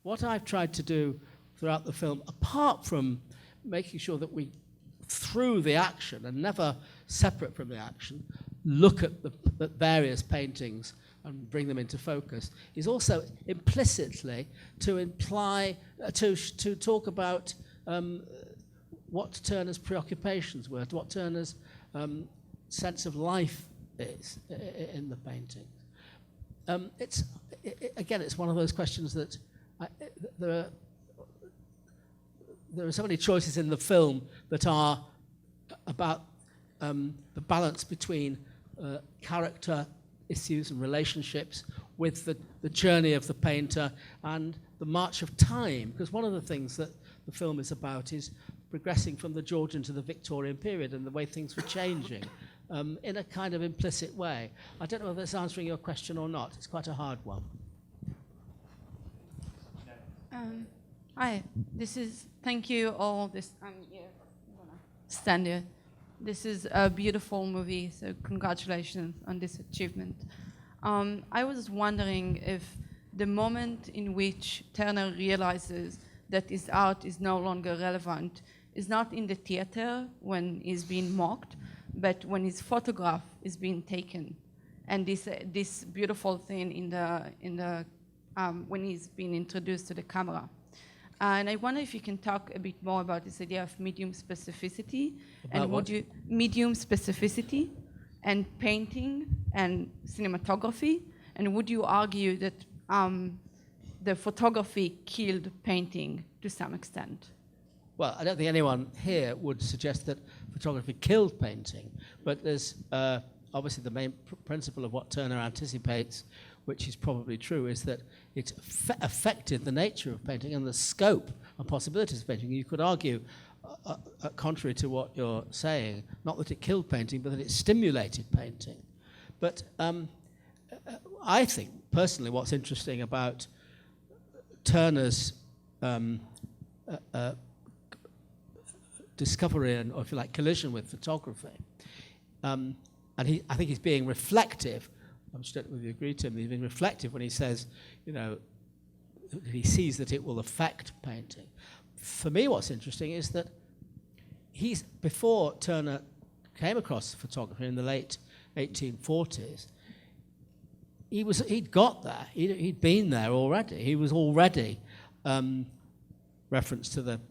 what I've tried to do throughout the film, apart from making sure that we, through the action and never separate from the action, look at the various paintings and bring them into focus, is also implicitly to imply, to talk about what Turner's preoccupations were, what Turner's sense of life is in the painting. It's one of those questions that there are so many choices in the film that are about the balance between character issues and relationships with the journey of the painter and the march of time, because one of the things that the film is about is progressing from the Georgian to the Victorian period and the way things were changing in a kind of implicit way. I don't know whether that's answering your question or not. It's quite a hard one. Hi, thank you all. Stand here. This is a beautiful movie, so congratulations on this achievement. I was wondering if the moment in which Turner realizes that his art is no longer relevant is not in the theater when he's being mocked, but when his photograph is being taken, and this beautiful thing when he's being introduced to the camera. And I wonder if you can talk a bit more about this idea of medium specificity. Medium specificity and painting and cinematography, and would you argue that the photography killed painting to some extent? Well, I don't think anyone here would suggest that photography killed painting, but there's obviously the main principle of what Turner anticipates, which is probably true, is that it affected the nature of painting and the scope and possibilities of painting. You could argue, contrary to what you're saying, not that it killed painting, but that it stimulated painting. But I think, personally, what's interesting about Turner's discovery and, or if you like, collision with photography, and I think he's being reflective. I'm just don't know whether you agree to him. He's being reflective when he says, he sees that it will affect painting. For me, what's interesting is that before Turner came across photography in the late 1840s, he'd got there. He'd been there already. He was already, reference to the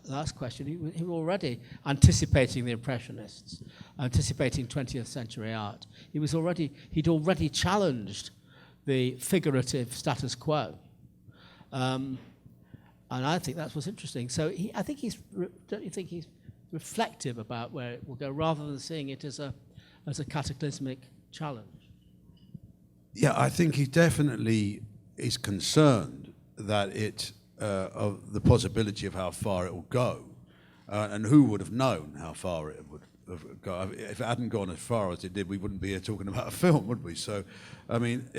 last question, he was already anticipating the Impressionists, anticipating 20th century art. He'd already challenged the figurative status quo. And I think that's what's interesting. So don't you think he's reflective about where it will go, rather than seeing it as a cataclysmic challenge? Yeah, I think he definitely is concerned that of the possibility of how far it will go, and who would have known how far it would have gone. If it hadn't gone as far as it did, we wouldn't be here talking about a film, would we? So, I mean,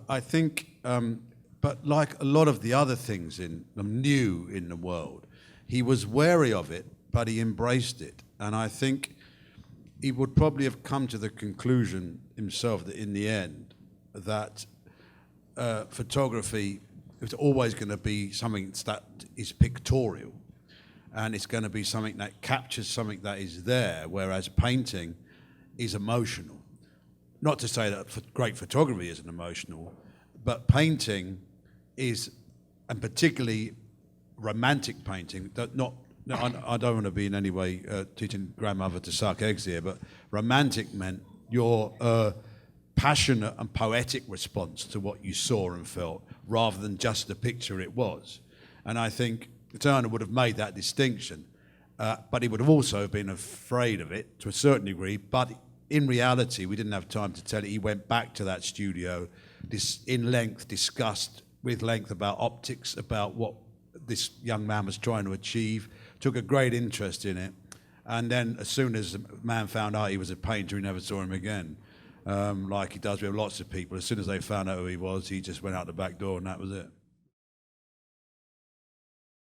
I think, but like a lot of the other things new in the world, he was wary of it, but he embraced it. And I think he would probably have come to the conclusion himself that in the end, that photography, it's always going to be something that is pictorial, and it's going to be something that captures something that is there, whereas painting is emotional. Not to say that great photography isn't emotional, but painting is, and particularly romantic painting, I don't want to be in any way teaching grandmother to suck eggs here, but romantic meant your passionate and poetic response to what you saw and felt, rather than just the picture it was. And I think Turner would have made that distinction, but he would have also been afraid of it to a certain degree. But in reality, we didn't have time to tell it. He went back to that studio, discussed with length about optics, about what this young man was trying to achieve, took a great interest in it. And then as soon as the man found out he was a painter, he never saw him again. Like he does with lots of people. As soon as they found out who he was, he just went out the back door, and that was it.